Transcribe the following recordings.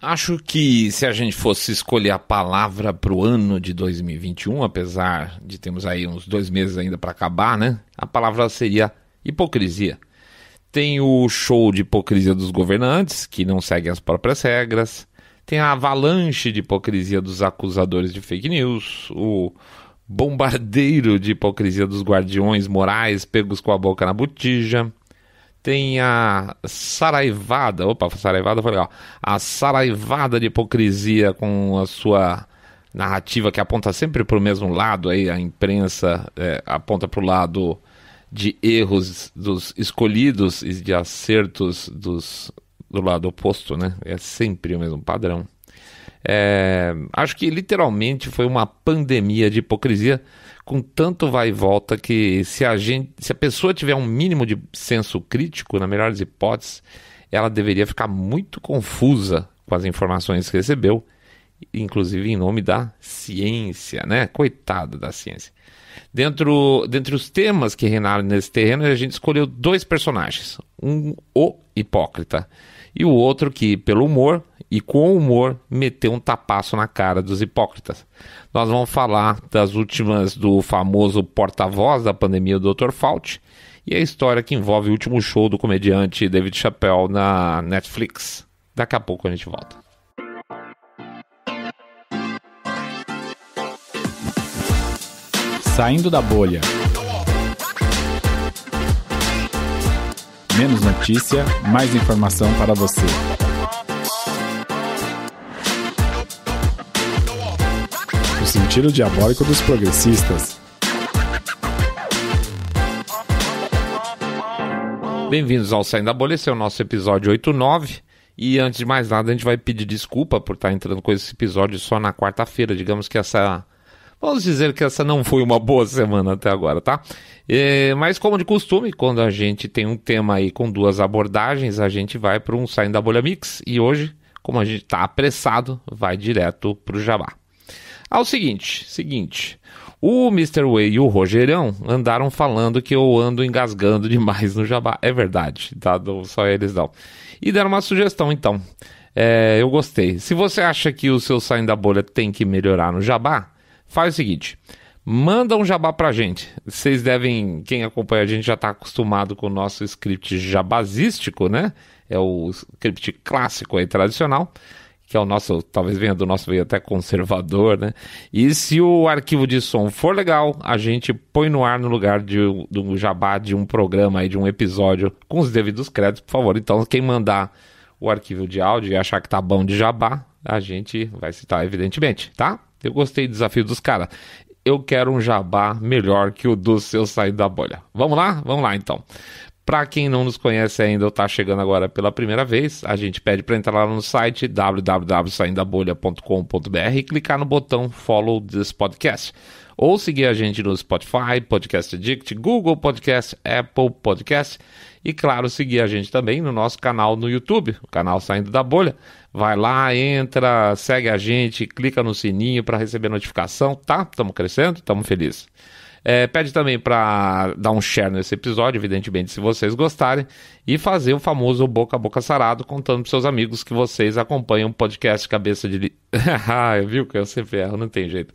Acho que se a gente fosse escolher a palavra para o ano de 2021, apesar de termos aí uns 2 meses ainda para acabar, né? A palavra seria hipocrisia. Tem o show de hipocrisia dos governantes, que não seguem as próprias regras. Tem a avalanche de hipocrisia dos acusadores de fake news. O bombardeiro de hipocrisia dos guardiões morais pegos com a boca na botija. Tem a saraivada, saraivada foi legal, a saraivada de hipocrisia com a sua narrativa que aponta sempre para o mesmo lado, aí a imprensa aponta para o lado de erros dos escolhidos e de acertos do lado oposto, né? É sempre o mesmo padrão. Acho que literalmente foi uma pandemia de hipocrisia com tanto vai e volta que se a pessoa tiver um mínimo de senso crítico, na melhor das hipóteses, ela deveria ficar muito confusa com as informações que recebeu, inclusive em nome da ciência, né? Coitada da ciência. Dentre os temas que reinaram nesse terreno, a gente escolheu 2 personagens. O hipócrita e o outro que, pelo humor e com humor, meteu um tapaço na cara dos hipócritas. Nós vamos falar das últimas do famoso porta-voz da pandemia, o Dr. Fauci, e a história que envolve o último show do comediante David Chappelle na Netflix. Daqui a pouco a gente volta. Saindo da bolha. Menos notícia, mais informação para você. O sentido diabólico dos progressistas. Bem-vindos ao Saindo da Bolha, esse é o nosso episódio 89. E antes de mais nada, a gente vai pedir desculpa por estar entrando com esse episódio só na quarta-feira. Digamos que vamos dizer que essa não foi uma boa semana até agora, tá? Mas como de costume, quando a gente tem um tema aí com 2 abordagens, a gente vai para um Saindo da Bolha Mix. E hoje, como a gente está apressado, vai direto para o Jabá. O seguinte, o Mr. Way e o Rogerão andaram falando que eu ando engasgando demais no Jabá. É verdade, tá? Só eles não. E deram uma sugestão, então. Eu gostei. Se você acha que o seu Saindo da Bolha tem que melhorar no Jabá, faz o seguinte, manda um jabá pra gente. Vocês devem, quem acompanha a gente já tá acostumado com o nosso script jabazístico, né? É o script clássico aí, tradicional, que é o nosso, talvez venha do nosso meio até conservador, né? E se o arquivo de som for legal, a gente põe no ar no lugar do jabá de um programa aí, de um episódio, com os devidos créditos, por favor. Então, quem mandar o arquivo de áudio e achar que tá bom de jabá, a gente vai citar, evidentemente, tá? Eu gostei do desafio dos caras. Eu quero um jabá melhor que o do seu Saindo da Bolha. Vamos lá? Vamos lá, então. Para quem não nos conhece ainda ou está chegando agora pela primeira vez, a gente pede para entrar lá no site www.saindabolha.com.br e clicar no botão Follow this podcast. Ou seguir a gente no Spotify, Podcast Addict, Google Podcast, Apple Podcast e, claro, seguir a gente também no nosso canal no YouTube, o canal Saindo da Bolha. Vai lá, entra, segue a gente, clica no sininho para receber notificação, tá? Estamos crescendo, estamos felizes. Pede também para dar um share nesse episódio, evidentemente, se vocês gostarem, e fazer o famoso boca a boca sarado, contando para seus amigos que vocês acompanham o podcast Cabeça de... Viu que eu sempre erro, não tem jeito.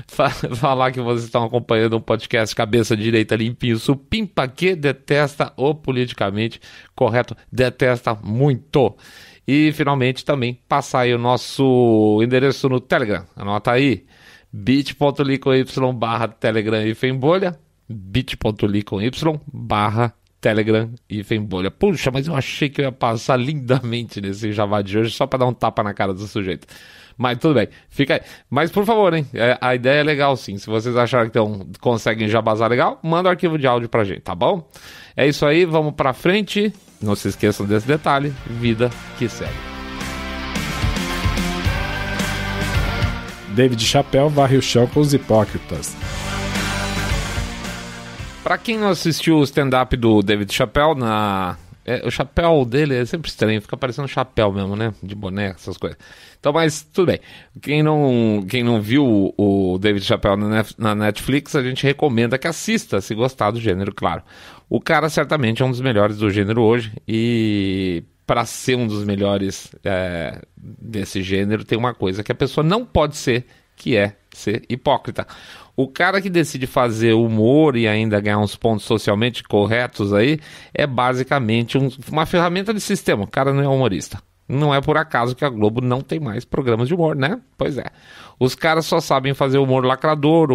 Falar que vocês estão acompanhando um podcast Cabeça Direita Limpinho Supimpa, que detesta o politicamente correto, detesta muito. E finalmente também passar aí o nosso endereço no Telegram, anota aí, bit.ly/Telegram e Fembolha, bit.ly/Telegram e Fembolha. Puxa, mas eu achei que eu ia passar lindamente nesse jabá de hoje só para dar um tapa na cara do sujeito. Mas tudo bem, fica aí. Mas por favor, hein? A ideia é legal sim. Se vocês acharem que conseguem jabazar legal, manda o arquivo de áudio pra gente, tá bom? É isso aí, vamos pra frente. Não se esqueçam desse detalhe. Vida que segue. David Chappelle varre o chão com os hipócritas. Pra quem não assistiu o stand-up do David Chappelle, o chapéu dele é sempre estranho, fica parecendo chapéu mesmo, né? De boné, essas coisas. Então, mas tudo bem. Quem não viu o David Chappelle na Netflix, a gente recomenda que assista, se gostar do gênero, claro. O cara certamente é um dos melhores do gênero hoje e para ser um dos melhores desse gênero, tem uma coisa que a pessoa não pode ser, que é ser hipócrita. O cara que decide fazer humor e ainda ganhar uns pontos socialmente corretos aí, é basicamente uma ferramenta de sistema. O cara não é humorista. Não é por acaso que a Globo não tem mais programas de humor, né? Pois é. Os caras só sabem fazer humor lacrador.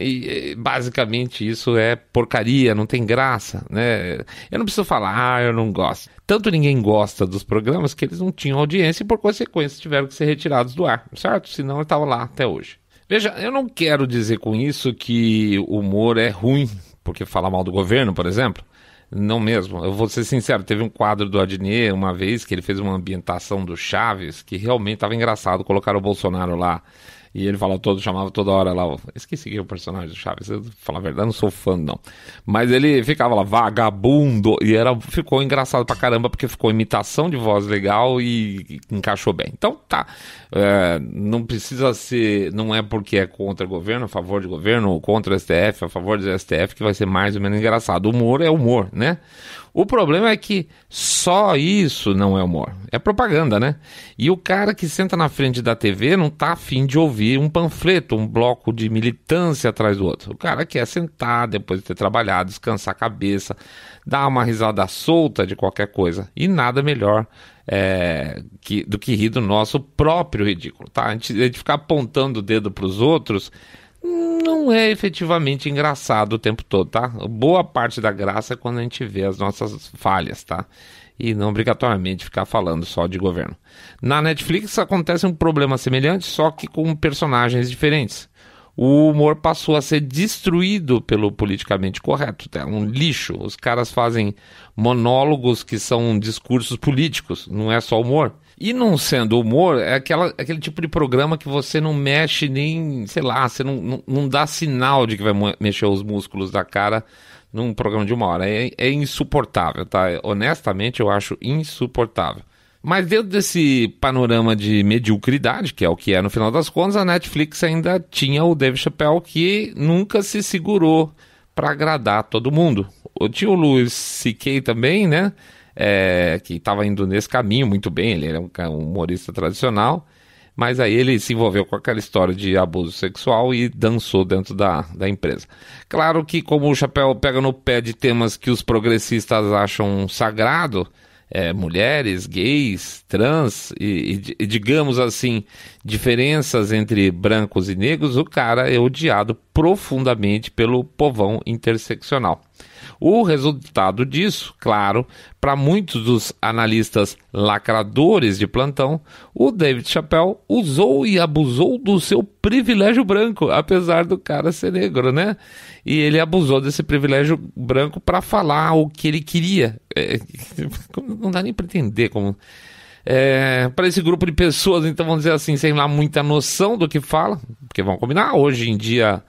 E basicamente isso é porcaria, não tem graça, né? Eu não preciso falar, eu não gosto. Tanto ninguém gosta dos programas que eles não tinham audiência e por consequência tiveram que ser retirados do ar, certo? Senão eles estavam lá até hoje. Veja, eu não quero dizer com isso que o humor é ruim, porque fala mal do governo, por exemplo. Não mesmo, eu vou ser sincero, teve um quadro do Adnet uma vez que ele fez uma ambientação do Chaves que realmente estava engraçado, colocaram o Bolsonaro lá e ele chamava toda hora lá, esqueci quem é o personagem do Chaves, eu falar a verdade, não sou fã não, mas ele ficava lá, vagabundo, e ficou engraçado pra caramba porque ficou imitação de voz legal e encaixou bem. Então tá, não precisa ser, não é porque é contra o governo, a favor de governo, ou contra o STF, a favor do STF que vai ser mais ou menos engraçado. O humor é humor, né? O problema é que só isso não é humor, é propaganda, né? E o cara que senta na frente da TV não tá afim de ouvir um panfleto, um bloco de militância atrás do outro. O cara quer sentar depois de ter trabalhado, descansar a cabeça, dar uma risada solta de qualquer coisa. E nada melhor do que rir do nosso próprio ridículo, tá? A gente ficar apontando o dedo pros outros não é efetivamente engraçado o tempo todo, tá? Boa parte da graça é quando a gente vê as nossas falhas, tá? E não obrigatoriamente ficar falando só de governo. Na Netflix acontece um problema semelhante, só que com personagens diferentes. O humor passou a ser destruído pelo politicamente correto, tá? Um lixo. Os caras fazem monólogos que são discursos políticos, não é só humor. E não sendo humor, é aquele tipo de programa que você não mexe nem, sei lá, você não dá sinal de que vai mexer os músculos da cara num programa de 1 hora. É insuportável, tá? Honestamente, eu acho insuportável. Mas dentro desse panorama de mediocridade, que é o que é no final das contas, a Netflix ainda tinha o Dave Chappelle, que nunca se segurou para agradar todo mundo. Tinha o Louis C.K. também, né? Que estava indo nesse caminho muito bem, ele era um humorista tradicional, mas aí ele se envolveu com aquela história de abuso sexual e dançou dentro da empresa. Claro que como o Chappelle pega no pé de temas que os progressistas acham sagrado, mulheres, gays, trans e digamos assim, diferenças entre brancos e negros, o cara é odiado profundamente pelo povão interseccional. O resultado disso, claro, para muitos dos analistas lacradores de plantão, o David Chappelle usou e abusou do seu privilégio branco, apesar do cara ser negro, né? E ele abusou desse privilégio branco para falar o que ele queria. Não dá nem para entender como... para esse grupo de pessoas, então vamos dizer assim, sem lá muita noção do que fala, porque vamos combinar, hoje em dia...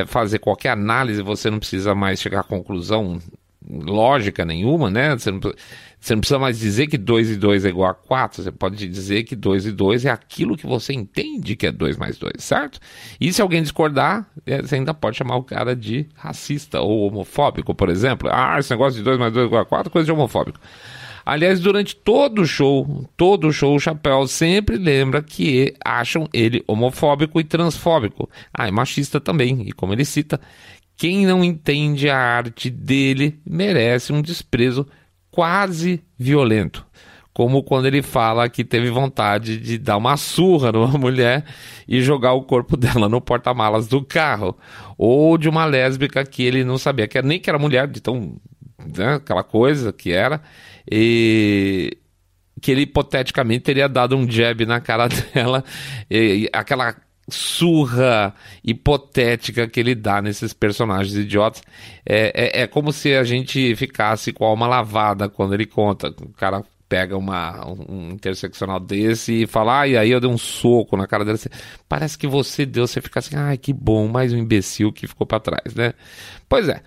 fazer qualquer análise, você não precisa mais chegar a conclusão lógica nenhuma, né? Você não precisa mais dizer que 2 e 2 é igual a 4, você pode dizer que 2 e 2 é aquilo que você entende que é 2 mais 2, certo? E se alguém discordar, você ainda pode chamar o cara de racista ou homofóbico, por exemplo. Esse negócio de 2 mais 2 é igual a 4, coisa de homofóbico. Aliás, durante todo o show, o Chappelle sempre lembra que acham ele homofóbico e transfóbico. E machista também. E como ele cita, quem não entende a arte dele merece um desprezo quase violento. Como quando ele fala que teve vontade de dar uma surra numa mulher e jogar o corpo dela no porta-malas do carro. Ou de uma lésbica que ele não sabia nem que era mulher, de tão... né, aquela coisa que era... E que ele hipoteticamente teria dado um jab na cara dela, e aquela surra hipotética que ele dá nesses personagens idiotas, é como se a gente ficasse com a alma lavada quando ele conta. O cara pega um interseccional desse e fala, e aí eu dei um soco na cara dela, parece que você deu, você fica assim, que bom, mais um imbecil que ficou pra trás, né? Pois é.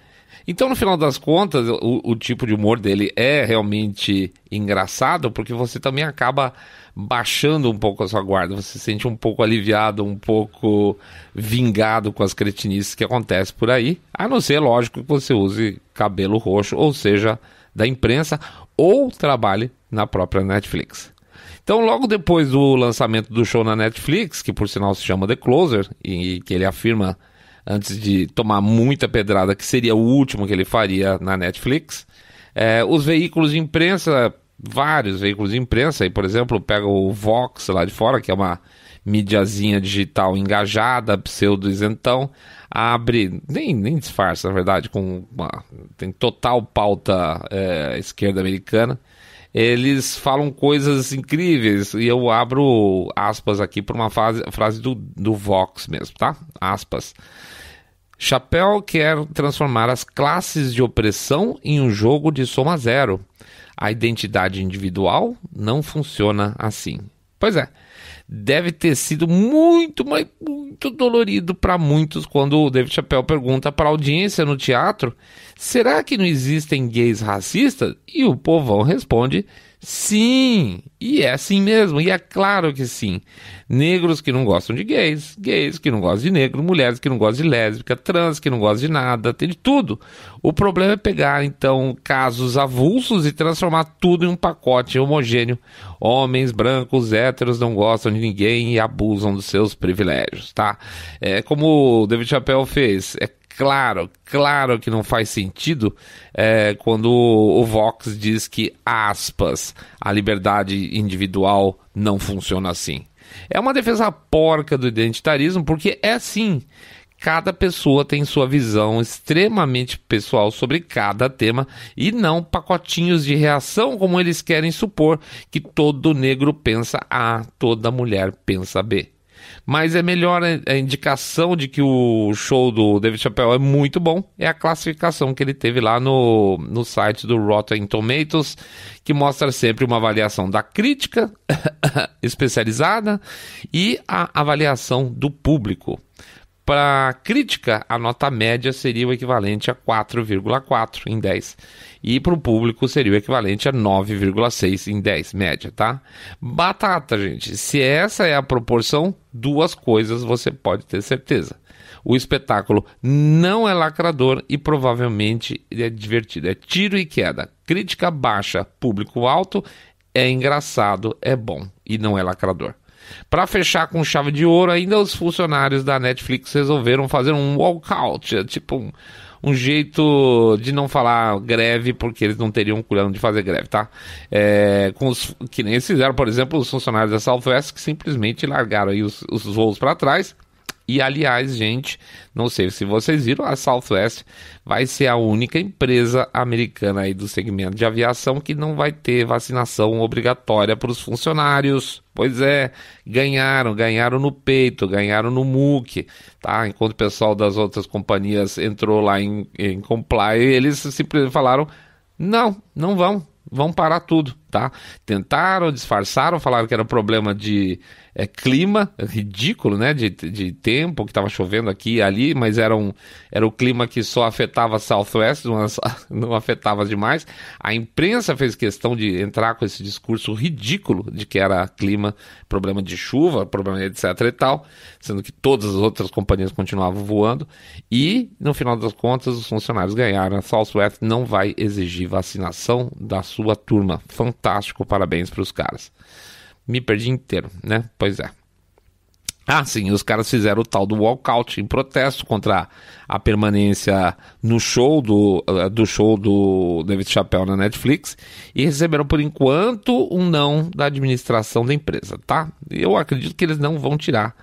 Então, no final das contas, o tipo de humor dele é realmente engraçado, porque você também acaba baixando um pouco a sua guarda, você se sente um pouco aliviado, um pouco vingado com as cretinices que acontecem por aí, a não ser, lógico, que você use cabelo roxo, ou seja, da imprensa ou trabalhe na própria Netflix. Então, logo depois do lançamento do show na Netflix, que por sinal se chama The Closer, e que ele afirma, antes de tomar muita pedrada, que seria o último que ele faria na Netflix, os veículos de imprensa, vários veículos de imprensa, aí, por exemplo, pega o Vox lá de fora, que é uma mídiazinha digital engajada, pseudo-isentão, abre, nem disfarça, na verdade, tem total pauta esquerda americana. Eles falam coisas incríveis, e eu abro aspas aqui por uma frase do Vox mesmo, tá? Aspas. Chappelle quer transformar as classes de opressão em um jogo de soma zero. A identidade individual não funciona assim. Pois é, deve ter sido muito, mas muito dolorido para muitos quando o David Chappelle pergunta para a audiência no teatro: será que não existem gays racistas? E o povão responde: sim, e é assim mesmo, e é claro que sim. Negros que não gostam de gays, gays que não gostam de negro, mulheres que não gostam de lésbica, trans que não gostam de nada, tem de tudo. O problema é pegar, então, casos avulsos e transformar tudo em um pacote homogêneo. Homens brancos, héteros não gostam de ninguém e abusam dos seus privilégios, tá? É como o David Chappelle fez. Claro que não faz sentido quando o Vox diz que, aspas, a liberdade individual não funciona assim. É uma defesa porca do identitarismo, porque é assim. Cada pessoa tem sua visão extremamente pessoal sobre cada tema e não pacotinhos de reação como eles querem supor que todo negro pensa A, toda mulher pensa B. Mas é melhor a indicação de que o show do David Chappelle é muito bom, é a classificação que ele teve lá no site do Rotten Tomatoes, que mostra sempre uma avaliação da crítica especializada e a avaliação do público. Para a crítica, a nota média seria o equivalente a 4,4 em 10. E para o público seria o equivalente a 9,6 em 10, média, tá? Batata, gente. Se essa é a proporção, duas coisas você pode ter certeza. O espetáculo não é lacrador e provavelmente é divertido. É tiro e queda. Crítica baixa, público alto, é engraçado, é bom e não é lacrador. Para fechar com chave de ouro, ainda os funcionários da Netflix resolveram fazer um walkout, tipo um jeito de não falar greve, porque eles não teriam culhão de fazer greve, tá? Que nem eles fizeram, por exemplo, os funcionários da Southwest, que simplesmente largaram aí os voos para trás. E, aliás, gente, não sei se vocês viram, a Southwest vai ser a única empresa americana aí do segmento de aviação que não vai ter vacinação obrigatória para os funcionários. Pois é, ganharam no peito, ganharam no muque, tá? Enquanto o pessoal das outras companhias entrou lá em comply, eles simplesmente falaram: não vão parar tudo, tá? Tentaram, disfarçaram, falaram que era problema de clima, ridículo, né? De tempo, que estava chovendo aqui e ali, mas era o clima que só afetava a Southwest, não afetava demais. A imprensa fez questão de entrar com esse discurso ridículo de que era clima, problema de chuva, problema etc e tal, sendo que todas as outras companhias continuavam voando. E, no final das contas, os funcionários ganharam. A Southwest não vai exigir vacinação da sua turma. Fantástico, parabéns para os caras. Me perdi inteiro, né? Pois é. Ah, sim, os caras fizeram o tal do walkout em protesto contra a permanência no show do show do David Chappelle na Netflix e receberam, por enquanto, um não da administração da empresa, tá? Eu acredito que eles não vão tirar.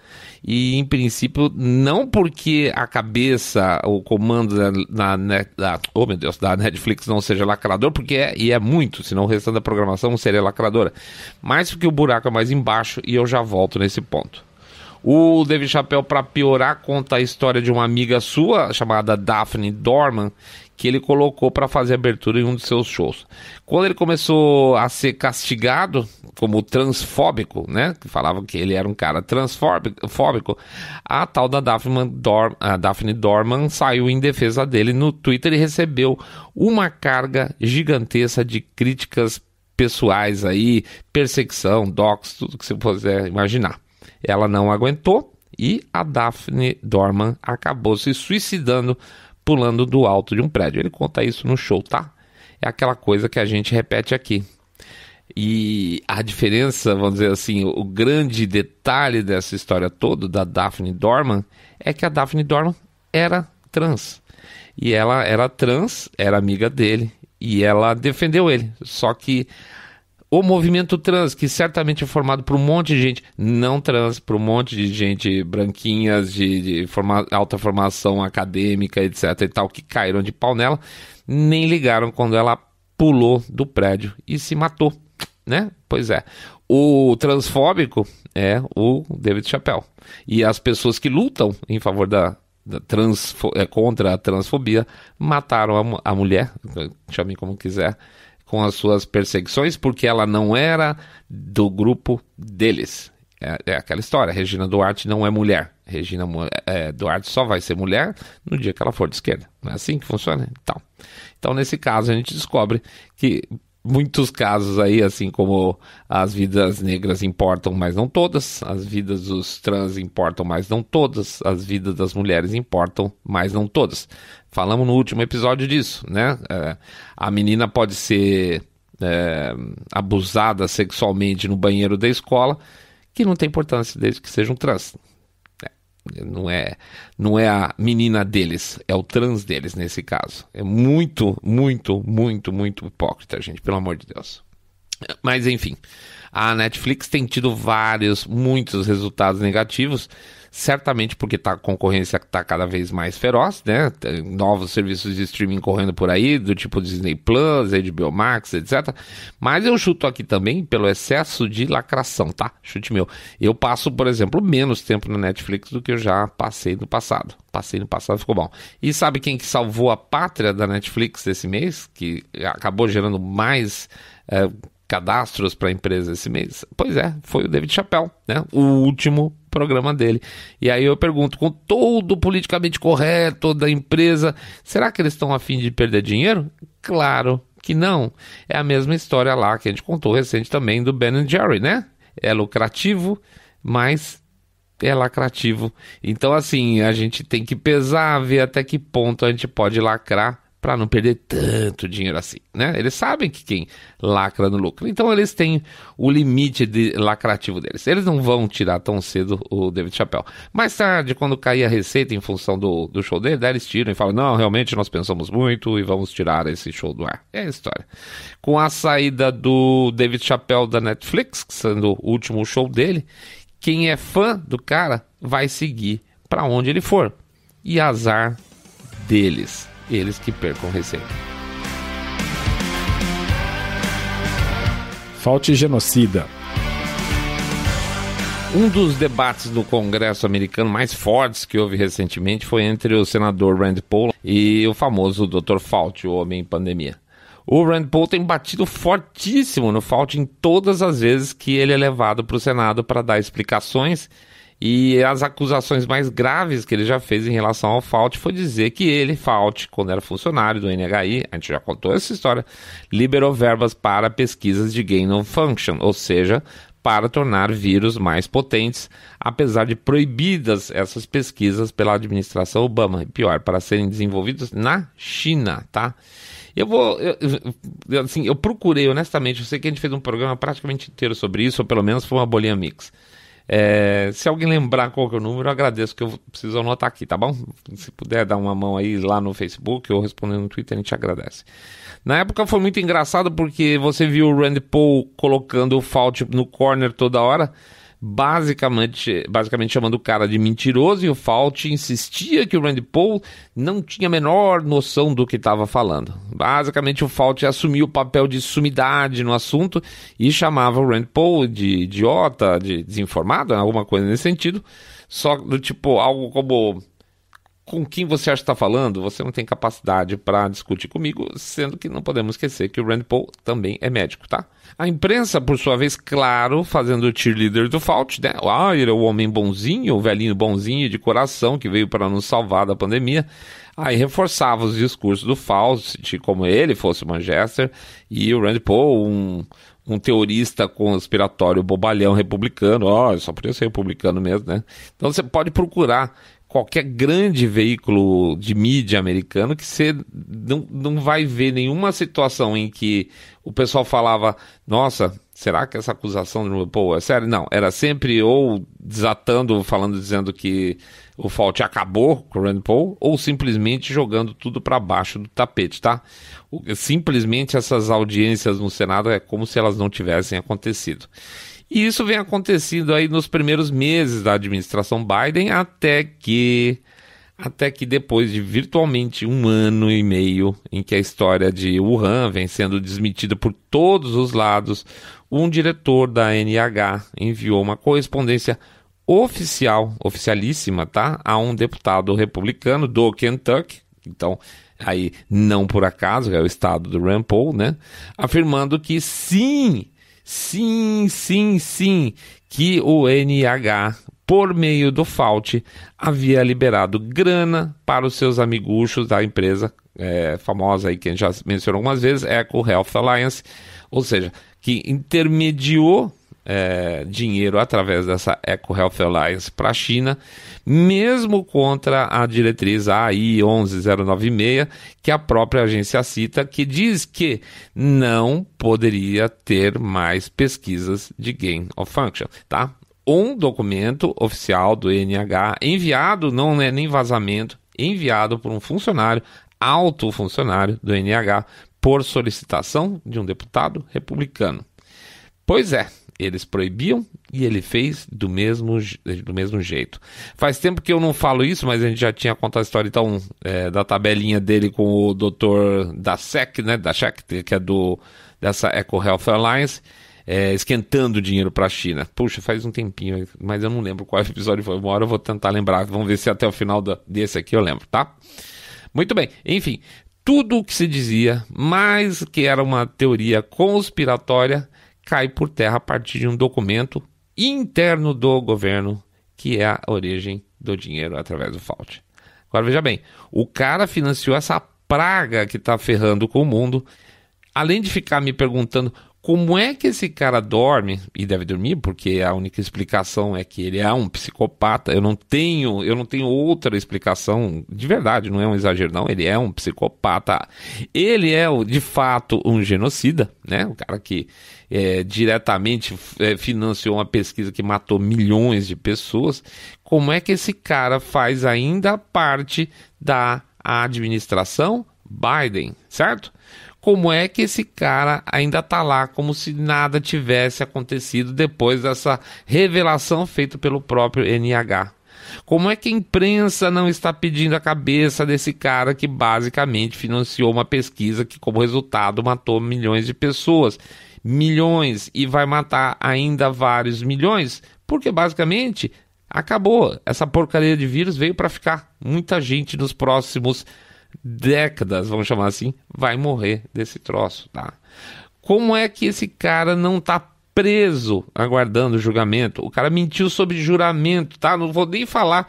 E, em princípio, não porque a cabeça, o comando da Netflix não seja lacrador, porque é muito, senão o restante da programação não seria lacradora, mas porque o buraco é mais embaixo e eu já volto nesse ponto. O David Chappelle, para piorar, conta a história de uma amiga sua, chamada Daphne Dorman, que ele colocou para fazer abertura em um dos seus shows. Quando ele começou a ser castigado como transfóbico, né, que falavam que ele era um cara transfóbico, a tal da Daphne Dorman saiu em defesa dele no Twitter e recebeu uma carga gigantesca de críticas pessoais aí, perseguição, dox, tudo que você puder imaginar. Ela não aguentou e a Daphne Dorman acabou se suicidando pulando do alto de um prédio. Ele conta isso no show, tá? é aquela coisa que a gente repete aqui. E a diferença, vamos dizer assim, o grande detalhe dessa história toda da Daphne Dorman é que a Daphne Dorman era trans. E ela era trans, era amiga dele, e ela defendeu ele. Só que o movimento trans, que certamente é formado por um monte de gente não trans, por um monte de gente branquinhas, de alta formação acadêmica, etc. e tal, que caíram de pau nela, nem ligaram quando ela pulou do prédio e se matou, né? Pois é. O transfóbico é o David Chappelle. E as pessoas que lutam em favor contra a transfobia mataram a mulher, chame como quiser, com as suas perseguições, porque ela não era do grupo deles. É aquela história, Regina Duarte não é mulher. Regina Duarte só vai ser mulher no dia que ela for de esquerda. Não é assim que funciona? Então, nesse caso, a gente descobre que muitos casos aí, assim como as vidas negras importam, mas não todas, as vidas dos trans importam, mas não todas, as vidas das mulheres importam, mas não todas. Falamos no último episódio disso, né? A menina pode ser abusada sexualmente no banheiro da escola, que não tem importância desde que seja um trans. Não é a menina deles, é o trans deles nesse caso. É muito, muito, muito, muito hipócrita, gente, pelo amor de Deus. Mas enfim, a Netflix tem tido muitos resultados negativos, certamente porque a concorrência está cada vez mais feroz, né? Tem novos serviços de streaming correndo por aí, do tipo Disney Plus, HBO Max, etc. Mas eu chuto aqui também pelo excesso de lacração, tá? Chute meu. Eu passo, por exemplo, menos tempo na Netflix do que eu já passei no passado. Ficou bom. E sabe quem que salvou a pátria da Netflix esse mês? Que acabou gerando mais cadastros para a empresa esse mês? Pois é, foi o David Chappelle, né? O último programa dele. E aí eu pergunto, com todo o politicamente correto da empresa, será que eles estão a fim de perder dinheiro? Claro que não. É a mesma história lá que a gente contou recente também do Ben & Jerry, né? É lucrativo, mas é lacrativo. Então, assim, a gente tem que pesar, ver até que ponto a gente pode lacrar para não perder tanto dinheiro assim, né? Eles sabem que quem lacra no lucro. Então eles têm o limite lacrativo deles. Eles não vão tirar tão cedo o David Chappelle. Mais tarde, quando cair a receita em função do show dele, daí eles tiram e falam, não, realmente nós pensamos muito e vamos tirar esse show do ar. É a história. Com a saída do David Chappelle da Netflix, sendo o último show dele, quem é fã do cara vai seguir para onde ele for. E azar deles. Eles que percam receita. Fauci genocida. Um dos debates no Congresso americano mais fortes que houve recentemente foi entre o senador Rand Paul e o famoso Dr. Fauci, o homem em pandemia. O Rand Paul tem batido fortíssimo no Fauci em todas as vezes que ele é levado para o Senado para dar explicações. E as acusações mais graves que ele já fez em relação ao Fauci foi dizer que ele, Fauci, quando era funcionário do NHI, a gente já contou essa história, liberou verbas para pesquisas de gain of function, ou seja, para tornar vírus mais potentes, apesar de proibidas essas pesquisas pela administração Obama, e pior, para serem desenvolvidos na China, tá? Eu procurei honestamente, eu sei que a gente fez um programa praticamente inteiro sobre isso, ou pelo menos foi uma bolinha mix. Se alguém lembrar qual que é o número, eu agradeço, que eu preciso anotar aqui, tá bom? Se puder dar uma mão aí lá no Facebook ou responder no Twitter, a gente agradece. Na época foi muito engraçado porque você viu o Rand Paul colocando o Fauci no corner toda hora, basicamente chamando o cara de mentiroso, e o Fauci insistia que o Rand Paul não tinha a menor noção do que estava falando. Basicamente o Fauci assumiu o papel de sumidade no assunto e chamava o Rand Paul de idiota, de desinformado, alguma coisa nesse sentido, só do tipo algo como: com quem você acha que está falando? Você não tem capacidade para discutir comigo, sendo que não podemos esquecer que o Rand Paul também é médico, tá? A imprensa, por sua vez, claro, fazendo o cheerleader do Fauci, né? Ele é o homem bonzinho, o velhinho bonzinho de coração que veio para nos salvar da pandemia. Aí reforçava os discursos do Fauci, como ele fosse o Manchester, e o Rand Paul, um teorista conspiratório bobalhão republicano. Só podia ser republicano mesmo, né? Então você pode procurar qualquer grande veículo de mídia americano que você não vai ver nenhuma situação em que o pessoal falava, nossa, será que essa acusação do Rand Paul é séria? Não, era sempre ou desatando, dizendo que o Fauci acabou com o Rand Paul, ou simplesmente jogando tudo para baixo do tapete, tá? Simplesmente essas audiências no Senado é como se elas não tivessem acontecido. E isso vem acontecendo aí nos primeiros meses da administração Biden, até que depois de virtualmente 1 ano e meio em que a história de Wuhan vem sendo desmentida por todos os lados, um diretor da NIH enviou uma correspondência oficialíssima, tá? A um deputado republicano do Kentucky, então aí não por acaso, é o estado do Rand Paul, né? Afirmando que sim, que o NIH, por meio do Fauci, havia liberado grana para os seus amiguchos da empresa famosa aí que a gente já mencionou algumas vezes, EcoHealth Alliance, ou seja, que intermediou dinheiro através dessa EcoHealth Alliance para a China, mesmo contra a diretriz AI 11096, que a própria agência cita, que diz que não poderia ter mais pesquisas de gain of function, tá? Um documento oficial do NIH enviado, não é nem vazamento, enviado por um funcionário, alto funcionário do NIH, por solicitação de um deputado republicano. Pois é, eles proibiam e ele fez do mesmo jeito. Faz tempo que eu não falo isso, mas a gente já tinha contado a história então da tabelinha dele com o doutor da SEC, né, da SEC, que é dessa EcoHealth Alliance, esquentando dinheiro para a China. Puxa, faz um tempinho, mas eu não lembro qual episódio foi. Uma hora eu vou tentar lembrar, vamos ver se até o final desse aqui eu lembro, tá? Muito bem, enfim, tudo o que se dizia, mais que era uma teoria conspiratória, cai por terra a partir de um documento interno do governo, que é a origem do dinheiro através do Fauci. Agora veja bem, o cara financiou essa praga que está ferrando com o mundo, além de ficar me perguntando como é que esse cara dorme, e deve dormir, porque a única explicação é que ele é um psicopata. Eu não tenho outra explicação, de verdade, não é um exagero não, ele é um psicopata. Ele é, de fato, um genocida, né? O cara que diretamente financiou uma pesquisa que matou milhões de pessoas. Como é que esse cara faz ainda parte da administração Biden, certo? Como é que esse cara ainda está lá como se nada tivesse acontecido depois dessa revelação feita pelo próprio NIH? Como é que a imprensa não está pedindo a cabeça desse cara que basicamente financiou uma pesquisa que, como resultado, matou milhões de pessoas? Milhões, e vai matar ainda vários milhões, porque basicamente acabou. Essa porcaria de vírus veio para ficar. Muita gente nos próximos décadas, vamos chamar assim, vai morrer desse troço, tá? Como é que esse cara não tá preso aguardando o julgamento? O cara mentiu sobre juramento, tá? Não vou nem falar,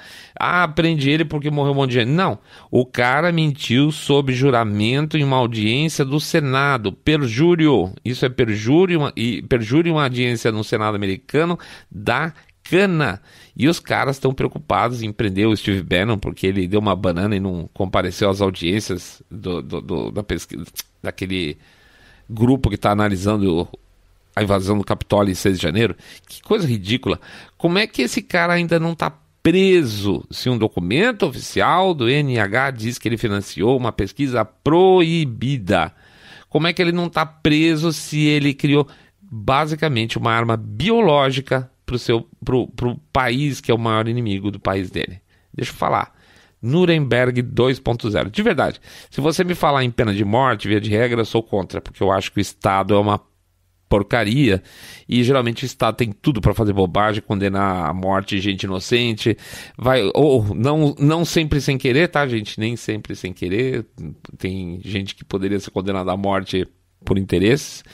prende ele porque morreu um monte de gente. Não, o cara mentiu sobre juramento em uma audiência do Senado, perjúrio. Isso é perjúrio, e perjúrio em uma audiência no Senado americano da cana. E os caras estão preocupados em prender o Steve Bannon porque ele deu uma banana e não compareceu às audiências da pesquisa, daquele grupo que está analisando a invasão do Capitólio em 6 de janeiro. Que coisa ridícula. Como é que esse cara ainda não está preso se um documento oficial do NIH diz que ele financiou uma pesquisa proibida? Como é que ele não está preso se ele criou basicamente uma arma biológica pro país que é o maior inimigo do país dele? Deixa eu falar. Nuremberg 2.0. De verdade, se você me falar em pena de morte, via de regra, eu sou contra, porque eu acho que o Estado é uma porcaria e geralmente o Estado tem tudo para fazer bobagem, condenar à morte gente inocente, não sempre sem querer, tá, gente? Nem sempre sem querer. Tem gente que poderia ser condenada à morte por interesses,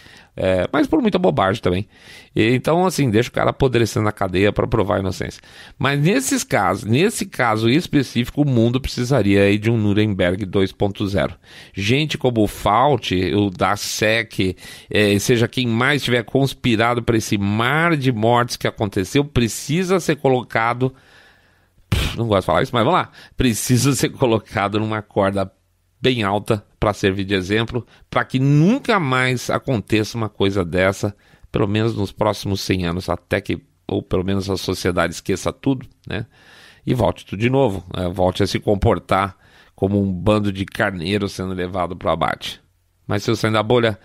mas por muita bobagem também. Então, assim, deixa o cara apodrecendo na cadeia para provar a inocência. Mas nesse caso específico, o mundo precisaria aí de um Nuremberg 2.0. Gente como o Fauci, o da SEC, seja quem mais tiver conspirado para esse mar de mortes que aconteceu, precisa ser colocado não gosto de falar isso, mas vamos lá. Precisa ser colocado numa corda bem alta para servir de exemplo, para que nunca mais aconteça uma coisa dessa, pelo menos nos próximos 100 anos, até que, ou pelo menos a sociedade esqueça tudo, né? E volte tudo de novo, volte a se comportar como um bando de carneiros sendo levado para o abate. Mas se eu sair da bolha,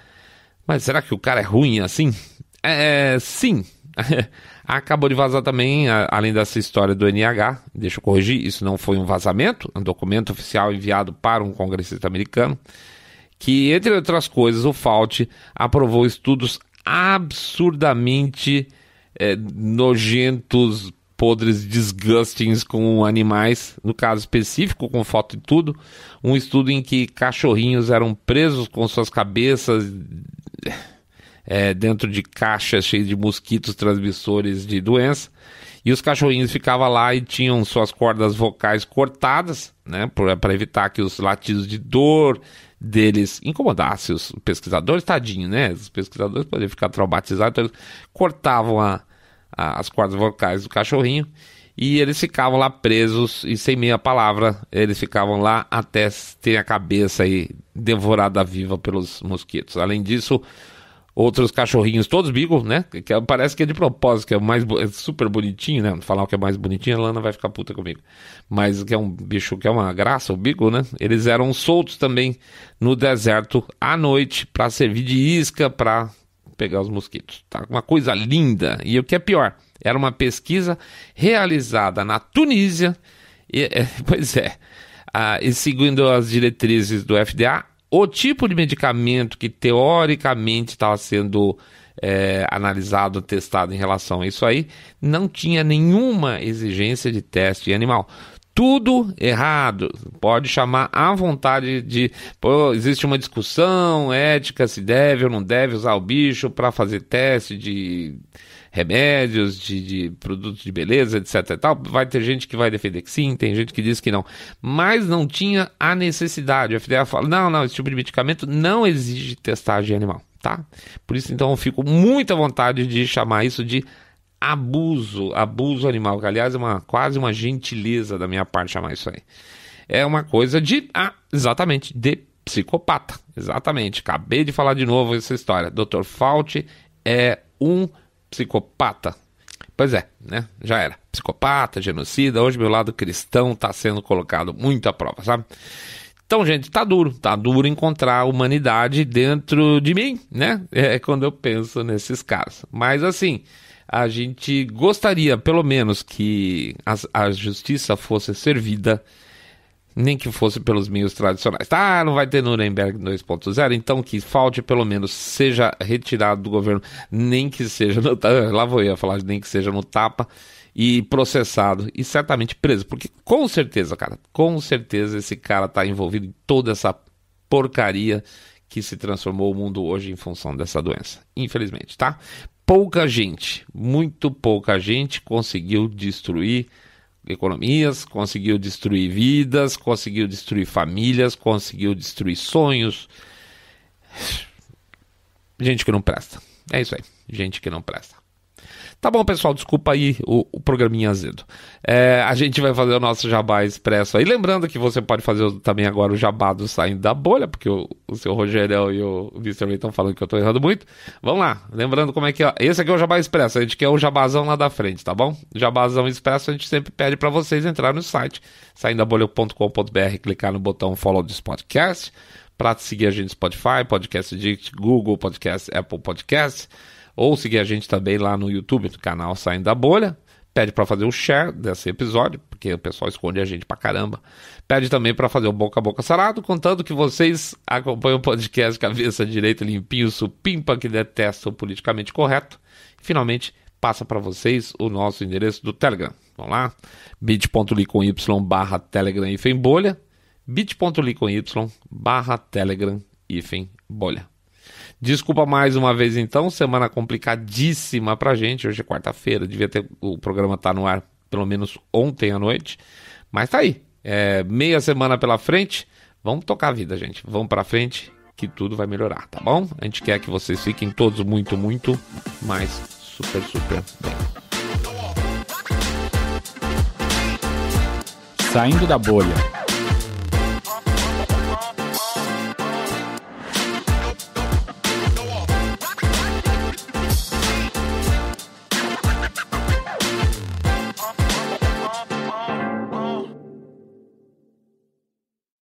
mas será que o cara é ruim assim? Sim. Acabou de vazar também, além dessa história do NIH, deixa eu corrigir, isso não foi um vazamento, um documento oficial enviado para um congressista americano, que, entre outras coisas, o Fauci aprovou estudos absurdamente nojentos, podres, disgustings com animais, no caso específico, com foto e tudo, um estudo em que cachorrinhos eram presos com suas cabeças dentro de caixas cheias de mosquitos transmissores de doença, e os cachorrinhos ficavam lá e tinham suas cordas vocais cortadas, né, para evitar que os latidos de dor deles incomodassem os pesquisadores, tadinho, né, os pesquisadores poderiam ficar traumatizados, então eles cortavam as cordas vocais do cachorrinho, e eles ficavam lá presos e sem meia palavra, eles ficavam lá até ter a cabeça aí devorada viva pelos mosquitos. Além disso, outros cachorrinhos, todos beagle, né? Que parece que é de propósito, que é super bonitinho, né? Não falar o que é mais bonitinho, a Lana vai ficar puta comigo. Mas que é um bicho que é uma graça, o beagle, né? Eles eram soltos também no deserto à noite para servir de isca para pegar os mosquitos. Tá? Uma coisa linda. E o que é pior, era uma pesquisa realizada na Tunísia. E seguindo as diretrizes do FDA, o tipo de medicamento que teoricamente estava sendo analisado, testado em relação a isso aí, não tinha nenhuma exigência de teste em animal. Tudo errado. Pode chamar à vontade de... existe uma discussão ética se deve ou não deve usar o bicho para fazer teste de remédios, de produtos de beleza, etc e tal. Vai ter gente que vai defender que sim, tem gente que diz que não. Mas não tinha a necessidade. O FDA fala, não, esse tipo de medicamento não exige testagem animal, tá? Por isso, então, eu fico muito à vontade de chamar isso de abuso animal, que aliás é quase uma gentileza da minha parte chamar isso aí. É uma coisa exatamente, de psicopata. Exatamente, acabei de falar de novo essa história. Dr. Fauci é um psicopata. Pois é, né? Já era. Psicopata, genocida. Hoje meu lado cristão está sendo colocado muito à prova, sabe? Então, gente, tá duro encontrar a humanidade dentro de mim, né? É quando eu penso nesses caras. Mas assim, a gente gostaria, pelo menos, que a justiça fosse servida, nem que fosse pelos meios tradicionais. Tá, não vai ter Nuremberg 2.0, então que Fauci, pelo menos, seja retirado do governo, nem que seja no tapa, lá vou eu falar, nem que seja no tapa, e processado, e certamente preso, porque com certeza esse cara tá envolvido em toda essa porcaria que se transformou o mundo hoje em função dessa doença, infelizmente, tá? Pouca gente, muito pouca gente conseguiu destruir economias, conseguiu destruir vidas, conseguiu destruir famílias, conseguiu destruir sonhos. Gente que não presta. É isso aí, gente que não presta. Tá bom, pessoal, desculpa aí o programinha azedo. A gente vai fazer o nosso Jabá Expresso aí. Lembrando que você pode fazer também agora o jabá do Saindo da Bolha, porque o seu Rogerão e o Mr. Ray estão falando que eu tô errando muito. Vamos lá, lembrando como é que é. Esse aqui é o Jabá Expresso, a gente quer o jabazão lá da frente, tá bom? Jabazão Expresso a gente sempre pede para vocês entrar no site saindabolha.com.br, clicar no botão Follow this podcast, para seguir a gente no Spotify, Podcast Addict, Google Podcast, Apple Podcast, ou seguir a gente também lá no YouTube, no canal Saindo da Bolha. Pede para fazer o share desse episódio, porque o pessoal esconde a gente pra caramba. Pede também para fazer o boca a boca sarado, contando que vocês acompanham o podcast Cabeça Direita Limpinho, supimpa, que detesta o politicamente correto. E finalmente passa para vocês o nosso endereço do Telegram. Vamos lá, bit.ly/Telegram-bolha, bit.ly/Telegram-bolha. Desculpa mais uma vez então, semana complicadíssima pra gente, hoje é quarta-feira, o programa tá no ar pelo menos ontem à noite, mas tá aí, meia semana pela frente, vamos tocar a vida, gente, vamos pra frente que tudo vai melhorar, tá bom? A gente quer que vocês fiquem todos muito, muito mais super bem. Saindo da bolha.